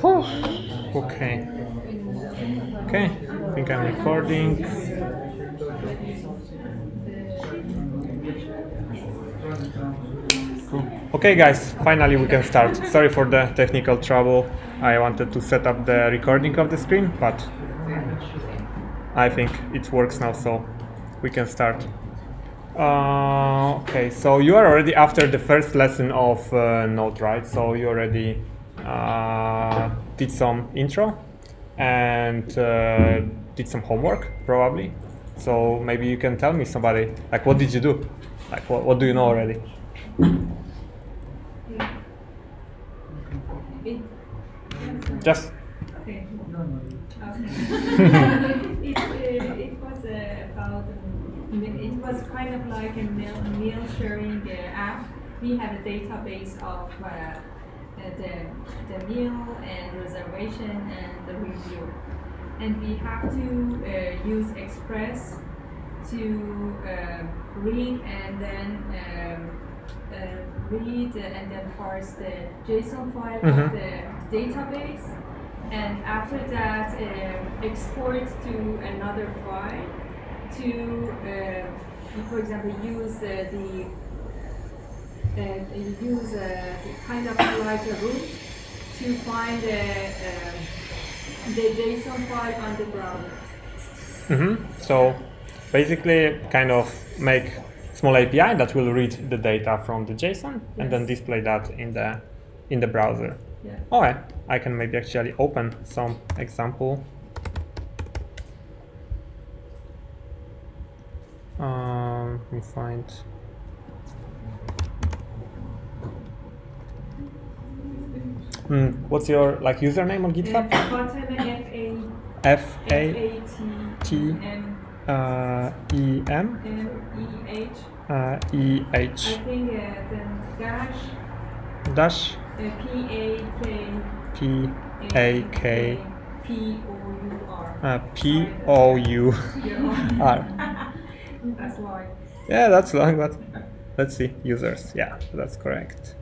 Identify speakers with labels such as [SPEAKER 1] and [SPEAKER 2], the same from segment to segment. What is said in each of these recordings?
[SPEAKER 1] Oh, okay. Okay, I think I'm recording. Okay guys, finally we can start. Sorry for the technical trouble. I wanted to set up the recording of the screen, but I think it works now, so we can start. Okay, so you are already after the first lesson of Node, right? So you already did some intro and did some homework, probably. So maybe you can tell me, somebody, like, what did you do? Like, what do you know already? Just.
[SPEAKER 2] Okay. It was about. It was kind of like a meal sharing app. We have a database of the meal and reservation and the review, and we have to use Express to read and then parse the JSON file of the database, and after that export to another file to, for example, use the kind of like a route to find the JSON file on the browser.
[SPEAKER 1] So basically, kind of make small API that will read the data from the JSON and then display that in the browser.
[SPEAKER 2] Yeah.
[SPEAKER 1] Alright, I can maybe actually open some example. Let me find. What's your username on GitHub? F-A-T-E-M E-H.
[SPEAKER 2] I think then
[SPEAKER 1] dash
[SPEAKER 2] P-A-K
[SPEAKER 1] P-O-U-R.
[SPEAKER 2] That's long.
[SPEAKER 1] Yeah, that's long, but let's see. Users. Yeah, that's correct.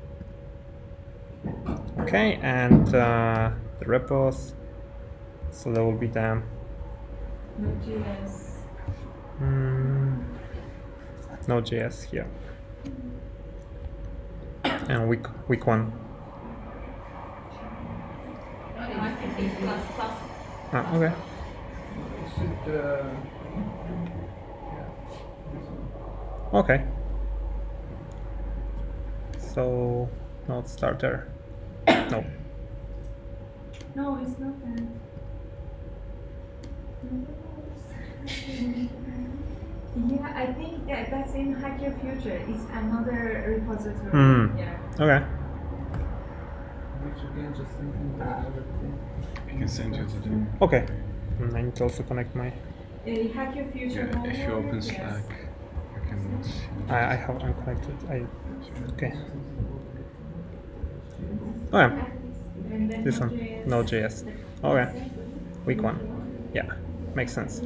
[SPEAKER 1] Okay, and the repos. So there will be the
[SPEAKER 2] Node.js.
[SPEAKER 1] Node.js here. And week 1. Okay. Okay. So Node starter. No.
[SPEAKER 2] No, it's not that. Yeah, I think that's in Hacker Future. It's another repository. Yeah.
[SPEAKER 1] Okay.
[SPEAKER 3] I can send you the link.
[SPEAKER 1] Okay. I need to also connect my.
[SPEAKER 2] Hacker Future.
[SPEAKER 3] Yeah, if you open Slack, you can see.
[SPEAKER 1] I have unconnected. Okay. Oh yeah. This one. Node.js. Okay. Week 1. Yeah. Makes sense.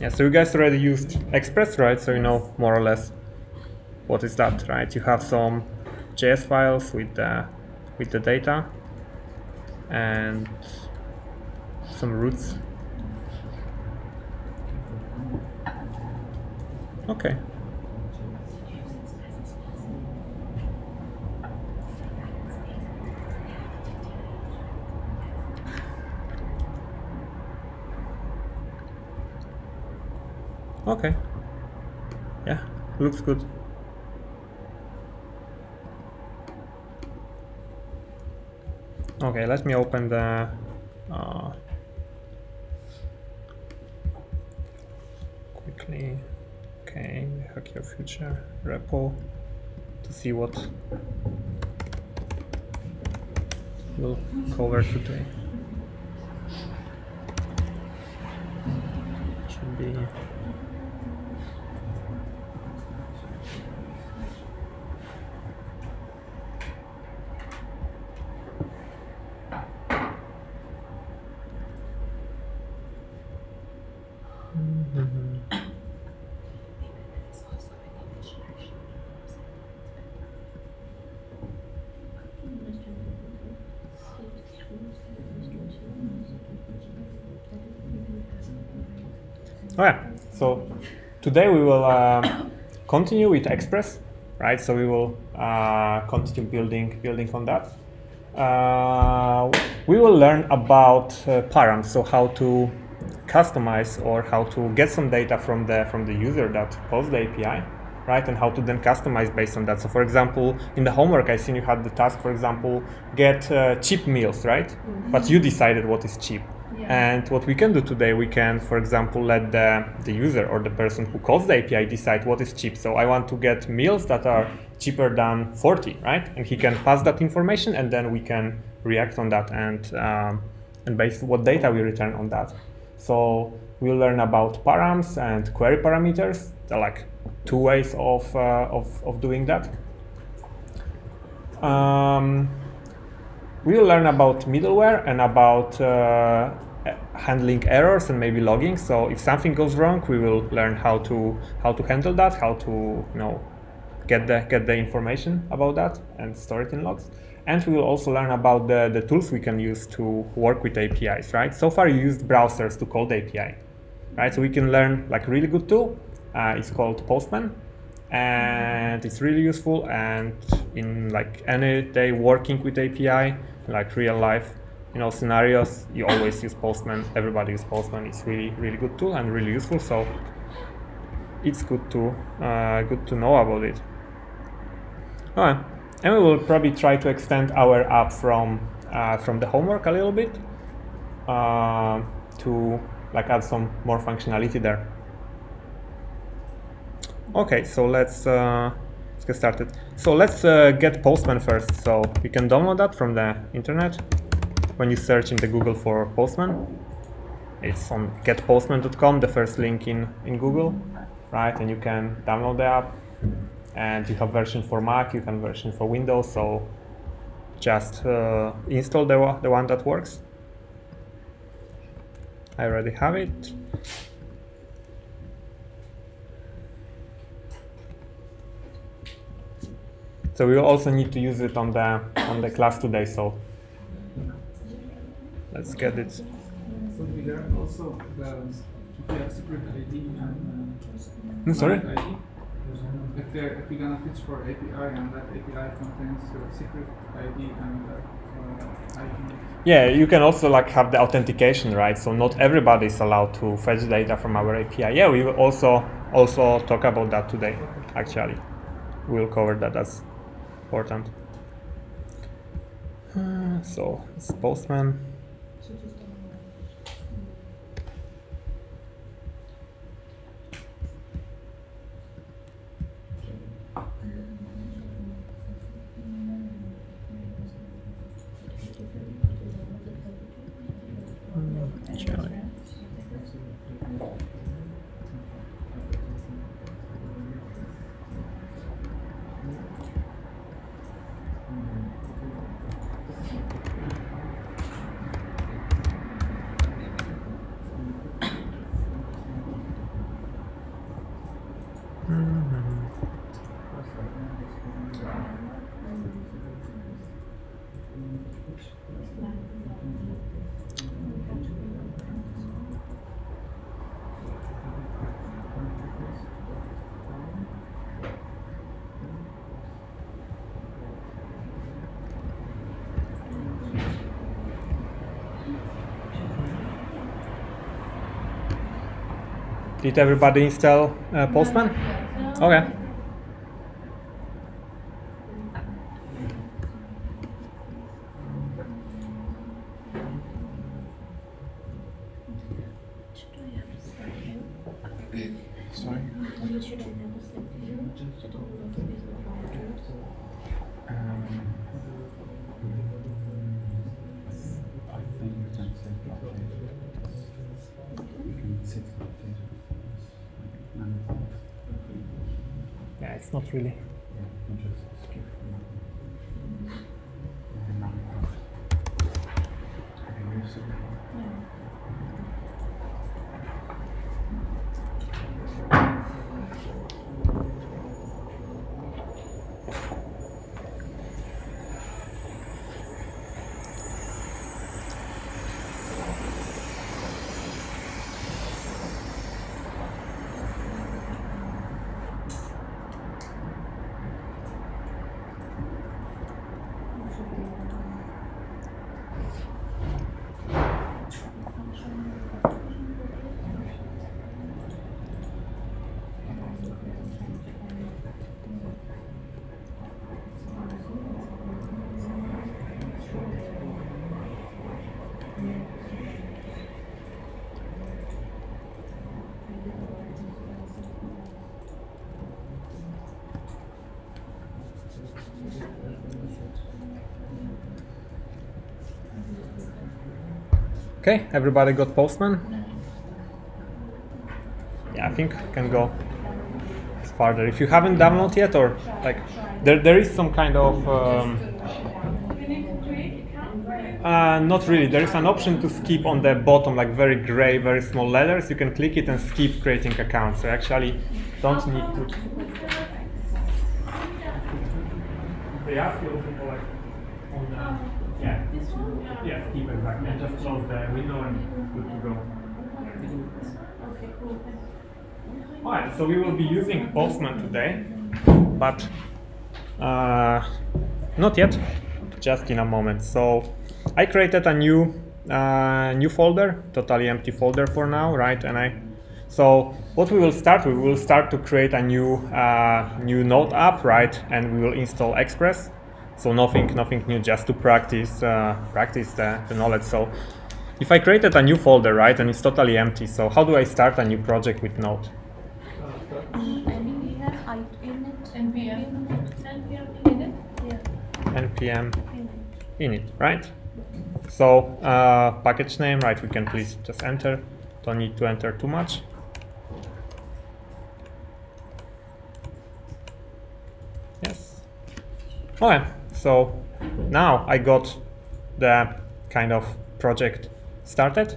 [SPEAKER 1] Yeah, so you guys already used Express, right? So you know more or less what is that, right? You have some JS files with the data and some routes. Okay. Okay. Yeah, looks good. Okay, let me open the quickly. Okay, Hack Your Future repo to see what we'll cover today. Should be. Okay, so today we will continue with Express, right? So we will continue building on that. We will learn about params, so how to customize or how to get some data from the user that calls the API, right? And how to then customize based on that. So for example, in the homework, I seen you had the task, for example, get cheap meals, right? Mm-hmm. But you decided what is cheap. Yeah. And what we can do today, we can, for example, let the user or the person who calls the API decide what is cheap. So I want to get meals that are cheaper than 40, right? And he can pass that information, and then we can react on that and based on what data we return on that. So we'll learn about params and query parameters. They're like two ways of doing that. We'll learn about middleware and about handling errors and maybe logging. So if something goes wrong, we will learn how to handle that, how to get the information about that and store it in logs. And we will also learn about the tools we can use to work with APIs, right? So far you used browsers to call the API, right? So we can learn like a really good tool. It's called Postman, and it's really useful. And in like any day working with API, like real life, scenarios, you always use Postman. Everybody uses Postman. It's really good tool and really useful. So it's good to know about it. All right. And we will probably try to extend our app from the homework a little bit to like add some more functionality there. Okay, so let's get started. So let's get Postman first. So you can download that from the internet. When you search in the Google for Postman, it's on getpostman.com, the first link in Google, right? And you can download the app. And you have version for Mac, you can version for Windows, so just install the one that works. I already have it. So we will also need to use it on the class today, so let's get it.
[SPEAKER 4] So we learned also the secret ID and
[SPEAKER 1] sorry?
[SPEAKER 4] ID. If we're gonna fetch for API and that API contains secret ID and ID.
[SPEAKER 1] Yeah, you can also like have the authentication, right? So not everybody is allowed to fetch data from our API. Yeah, we will also talk about that today. Actually, we will cover that. That's important. So it's Postman. Did everybody install Postman? Okay.
[SPEAKER 3] Sorry? I think we can set
[SPEAKER 1] Yeah, it's not really. Okay, everybody got Postman? Yeah, I think we can go further. If you haven't downloaded yet, or like, there is some kind of not really. There is an option to skip on the bottom, like very gray, very small letters. You can click it and skip creating accounts. So actually, don't need to. They ask you also for like on the yeah skip exactly, and just close the window and good to go.
[SPEAKER 2] Okay, cool.
[SPEAKER 1] Alright, so we will be using Postman today, but not yet, just in a moment. So I created a new folder, totally empty folder for now, right? So what we will start, we will start to create a new Node app, right? And we will install Express. So nothing new, just to practice the knowledge. So if I created a new folder, right, and it's totally empty, so how do I start a new project with Node? npm init, right? So package name, right? We can please just enter. Don't need to enter too much. Yes. Okay. So now I got the kind of project started.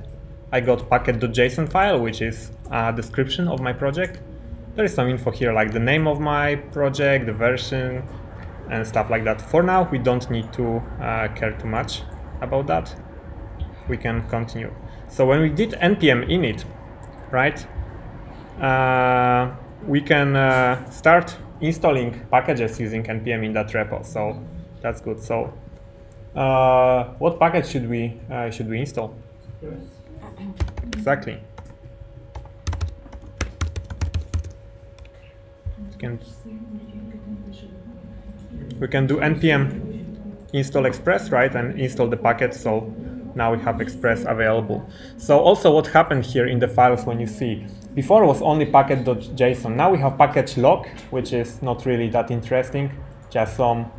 [SPEAKER 1] I got packet.json file, which is a description of my project. There is some info here, like the name of my project, the version, and stuff like that. For now, we don't need to care too much about that. We can continue. So when we did npm init, right, we can start installing packages using npm in that repo. So that's good. So what package should we install? Exactly. We can do npm install express, right, and install the package. So now we have express available. So also what happened here in the files when you see, before was only packet.json. Now we have package log, which is not really that interesting, just some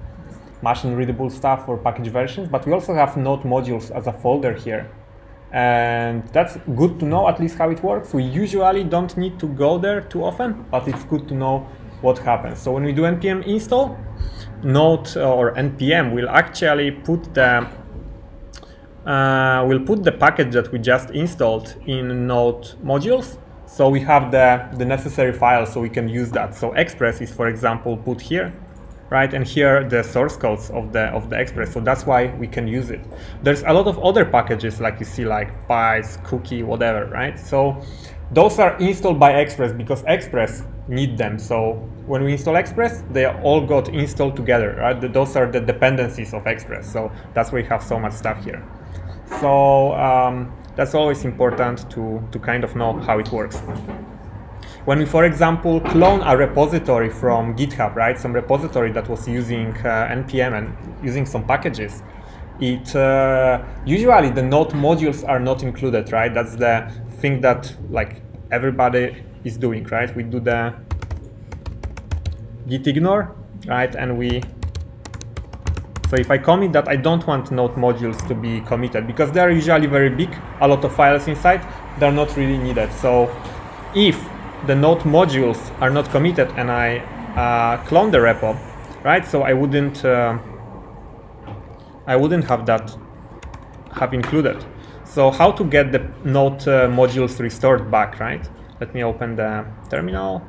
[SPEAKER 1] machine readable stuff for package versions, but we also have Node modules as a folder here. And that's good to know at least how it works. We usually don't need to go there too often, but it's good to know what happens. So when we do npm install, Node or npm will actually put the package that we just installed in Node modules. So we have the necessary file, so we can use that. So Express is, for example, put here, right? And here the source codes of the Express. So that's why we can use it. There's a lot of other packages, like you see, like Pies, Cookie, whatever, right? So those are installed by Express because Express need them. So when we install Express, they all got installed together, right? Those are the dependencies of Express. So that's why we have so much stuff here. So that's always important to kind of know how it works. When we, for example, clone a repository from GitHub, right, some repository that was using npm and using some packages, it usually the Node modules are not included, right? That's the thing that like everybody is doing, right? We do the git ignore, right, and so if I commit that, I don't want Node modules to be committed because they are usually very big, a lot of files inside, they're not really needed. So if the Node modules are not committed and I clone the repo, right, so I wouldn't have included. So how to get the Node modules restored back, right? Let me open the terminal.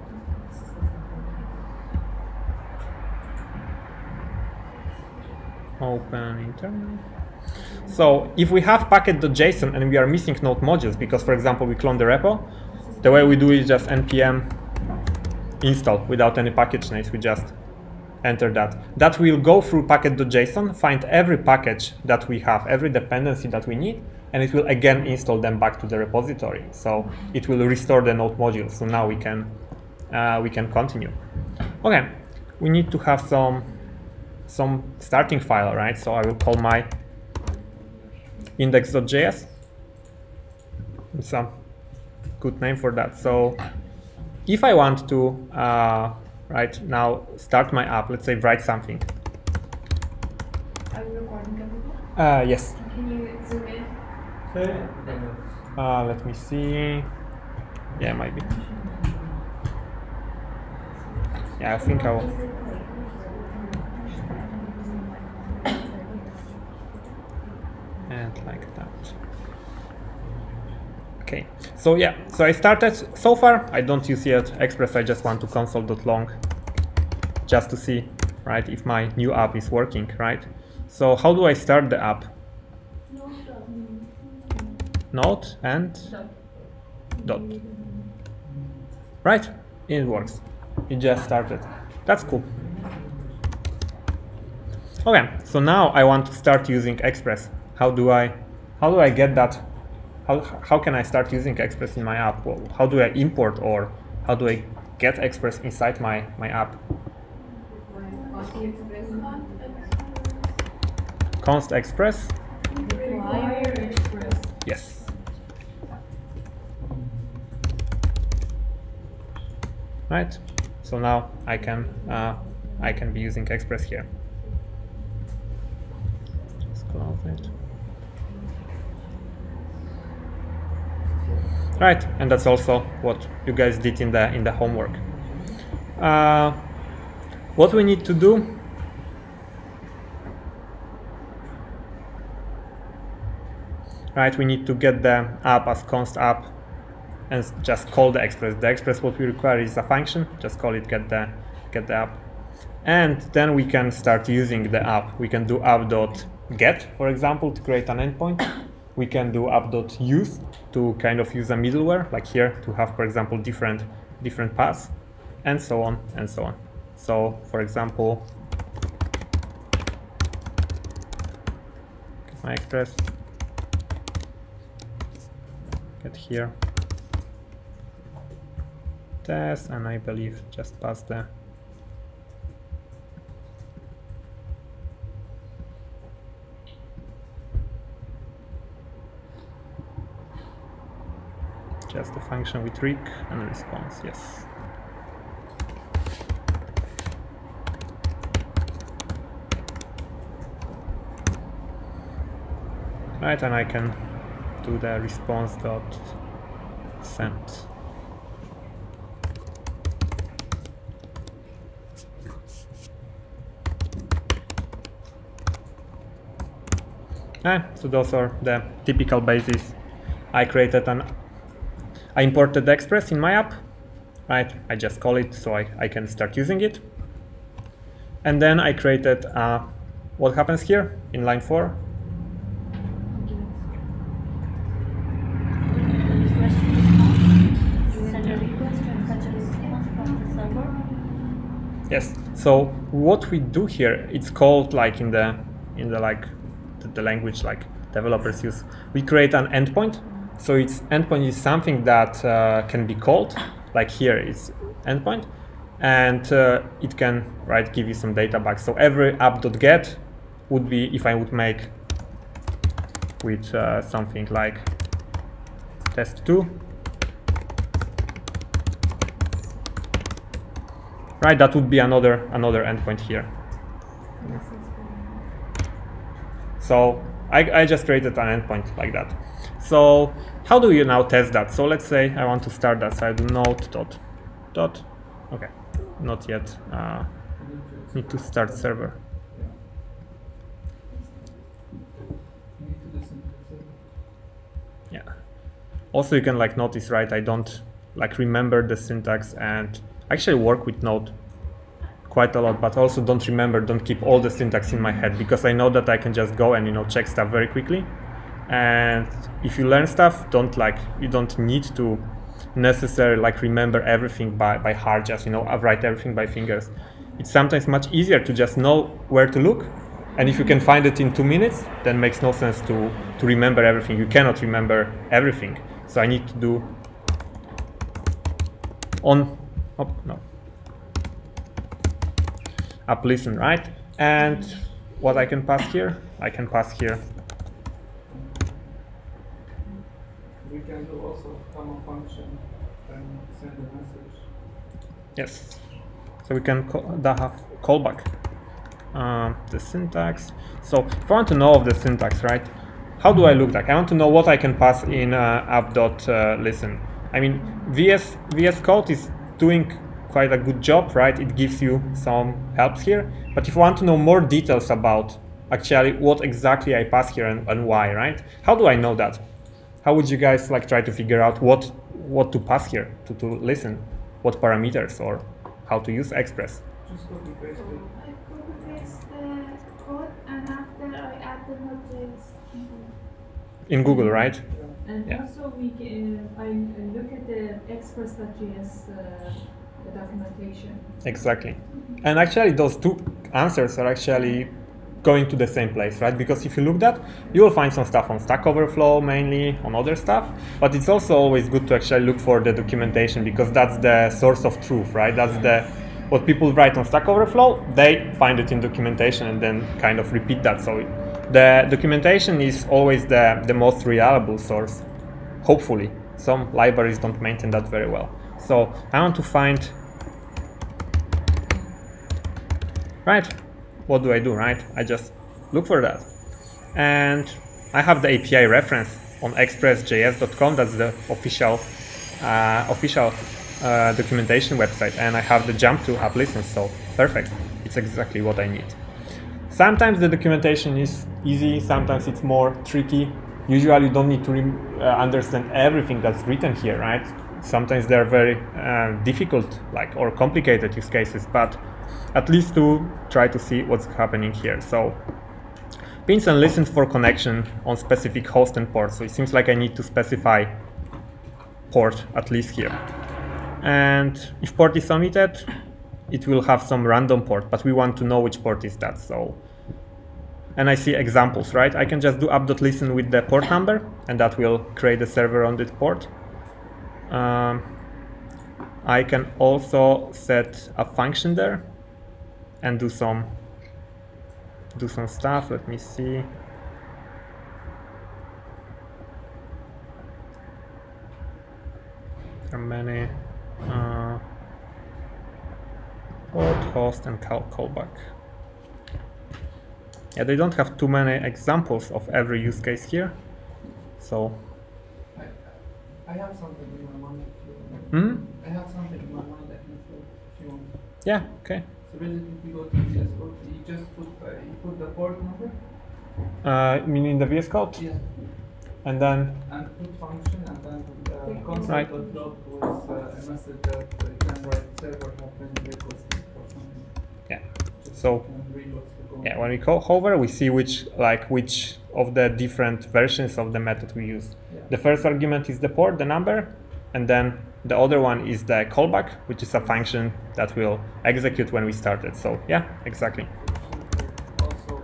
[SPEAKER 1] Open in terminal. So if we have packet.json and we are missing Node modules because, for example, we clone the repo, the way we do is just npm install without any package names. We just enter that. That will go through packet.json, find every package that we have, every dependency that we need, and it will again install them back to the repository. So it will restore the Node modules. So now we can continue. Okay, we need to have some starting file, right? So I will call my index.js. It's a good name for that. So if I want to right now start my app, let's say write something.
[SPEAKER 2] Are you recording everything?
[SPEAKER 1] Yes.
[SPEAKER 2] Can you zoom in?
[SPEAKER 1] Let me see. Yeah, maybe. Yeah, I think I will. And like that. Okay, so yeah, so I started. So far, I don't use yet Express. I just want to console.long just to see, right, if my new app is working, right? So how do I start the app? Node and dot. Right, it works. It just started. That's cool. Okay, so now I want to start using Express. How do I get that? How can I start using Express in my app? Well, how do I import or how do I get Express inside my app? Const Express.
[SPEAKER 2] Require Express.
[SPEAKER 1] Yes. Right. So now I can be using Express here. Just close it. Right, and that's also what you guys did in the homework. What we need to do? Right, we need to get the app as const app and just call the Express. The Express, what we require is a function. Just call it get the app, and then we can start using the app. We can do app.get, for example, to create an endpoint. We can do app.use to kind of use a middleware, like here, to have, for example, different paths, and so on and so on. So, for example, my Express, get here, test, and I believe just pass the just a function with rig and response, yes. Right, and I can do the response.send. So those are the typical bases. I imported the Express in my app, right? I just call it so I can start using it. And then I created what happens here in line 4. Yes. So what we do here, it's called like in the language like developers use. We create an endpoint. So its endpoint is something that can be called. Like here, it's endpoint, and it can give you some data back. So every app.get would be if I would make with something like test2. Right, that would be another endpoint here. So I just created an endpoint like that. So how do you now test that? So let's say I want to start that. So I do node dot. Okay, not yet. Need to start server. Yeah. Also, you can notice, right? I don't remember the syntax, and actually work with Node quite a lot, but also don't keep all the syntax in my head, because I know that I can just go and check stuff very quickly. And if you learn stuff, you don't need to necessarily remember everything by heart, just write everything by fingers. It's sometimes much easier to just know where to look, and if you can find it in 2 minutes, then it makes no sense to remember everything. You cannot remember everything, so I need to do app listen, right? And what I can pass here,
[SPEAKER 4] We can do also common function and send a message.
[SPEAKER 1] Yes. So we can have callback the syntax. So if I want to know of the syntax, right? how do I look like? I want to know what I can pass in app.listen. I mean, VS Code is doing quite a good job, right? It gives you some helps here. But if you want to know more details about actually what exactly I pass here and why, right? How do I know that? How would you guys like try to figure out what to pass here to listen? What parameters or how to use Express?
[SPEAKER 4] Just copy paste it.
[SPEAKER 5] I copy paste the code and after I add the Node.js.
[SPEAKER 1] In Google, right?
[SPEAKER 2] And
[SPEAKER 1] Yeah.
[SPEAKER 2] also we can, I look at the express.js documentation.
[SPEAKER 1] Exactly. And actually those two answers are actually going to the same place, right? Because if you look that, you will find some stuff on Stack Overflow mainly, on other stuff, but it's also always good to actually look for the documentation because that's the source of truth, right? That's what people write on Stack Overflow, they find it in documentation and then kind of repeat that. So the documentation is always the most reliable source, hopefully. Some libraries don't maintain that very well. So I want to find, right? What do I do, right? I just look for that. And I have the API reference on expressjs.com. That's the official documentation website. And I have the jump to app listen, so perfect. It's exactly what I need. Sometimes the documentation is easy, sometimes it's more tricky. Usually you don't need to understand everything that's written here, right? Sometimes they're very difficult, or complicated use cases, but at least to try to see what's happening here. So pins and listens for connection on specific host and port. So it seems like I need to specify port at least here. And if port is omitted, it will have some random port, but we want to know which port is that. So, and I see examples, right? I can just do app.listen with the port number, and that will create a server on this port. I can also set a function there and do some stuff. Let me see. There are many port, host, and callback. Yeah, they don't have too many examples of every use case here, so.
[SPEAKER 4] I have something in my mind if you want. I have something in my mind I can fill if you want.
[SPEAKER 1] Yeah, okay.
[SPEAKER 4] So basically, if you go to VS Code, you just put the port number.
[SPEAKER 1] You mean in the VS Code?
[SPEAKER 4] Yeah.
[SPEAKER 1] And then?
[SPEAKER 4] And put function and then console.log with a message that you can write server have been requested or something.
[SPEAKER 1] Yeah.
[SPEAKER 4] Just
[SPEAKER 1] So. Yeah, when we hover, we see which of the different versions of the method we use.
[SPEAKER 4] Yeah.
[SPEAKER 1] The first argument is the port, the number, and then the other one is the callback, which is a function that will execute when we started. So yeah, exactly.
[SPEAKER 4] Also,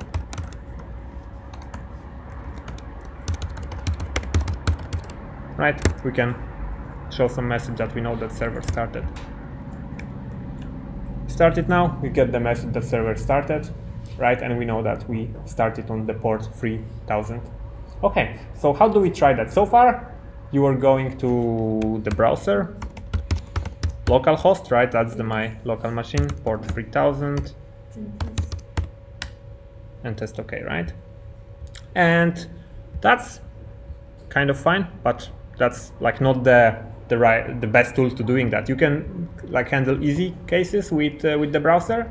[SPEAKER 1] right, we can show some message that we know that server started. Started now, we get the message that server started, right? And we know that we started on the port 3000. Okay, so how do we try that? So far, you are going to the browser, localhost, right? That's my local machine, port 3000, and test OK, right? And that's kind of fine, but that's not the best tool to doing that. You can handle easy cases with the browser,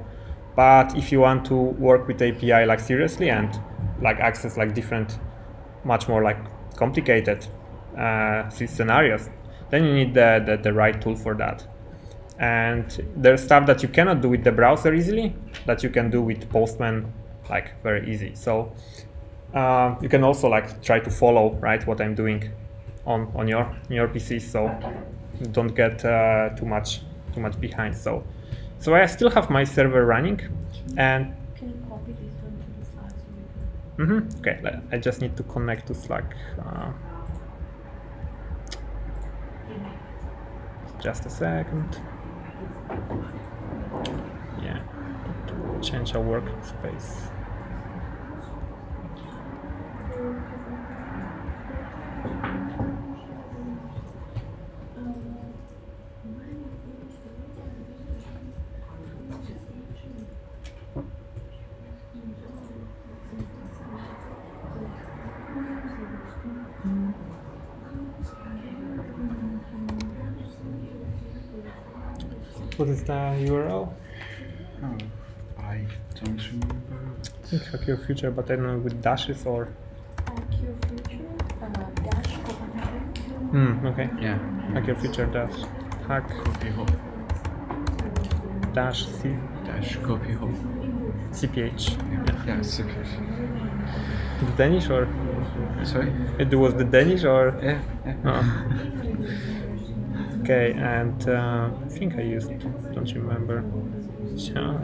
[SPEAKER 1] but if you want to work with API seriously and access different, much more complicated scenarios, then you need the right tool for that. And there's stuff that you cannot do with the browser easily that you can do with Postman very easy. So you can also try to follow what I'm doing on your PC, so you don't get too much behind. So I still have my server running, and
[SPEAKER 5] Can you copy this one to the Slack so we can...
[SPEAKER 1] okay, I just need to connect to Slack. Just a second. Yeah, change our workspace. What is the URL?
[SPEAKER 3] Oh, I don't remember.
[SPEAKER 1] I think Hack Your Future, but I don't know with dashes or.
[SPEAKER 5] Hack Your Future, dash Copenhagen.
[SPEAKER 1] Okay.
[SPEAKER 3] Yeah.
[SPEAKER 1] Hack Your Future dash hack
[SPEAKER 3] Copy hop.
[SPEAKER 1] dash c
[SPEAKER 3] Dash copy hop.
[SPEAKER 1] cph.
[SPEAKER 3] Yeah, it's okay.
[SPEAKER 1] The Danish or
[SPEAKER 3] Sorry?
[SPEAKER 1] it was the Danish or?
[SPEAKER 3] Yeah, yeah.
[SPEAKER 1] Oh. Okay, and I think I used. Don't remember. Yeah.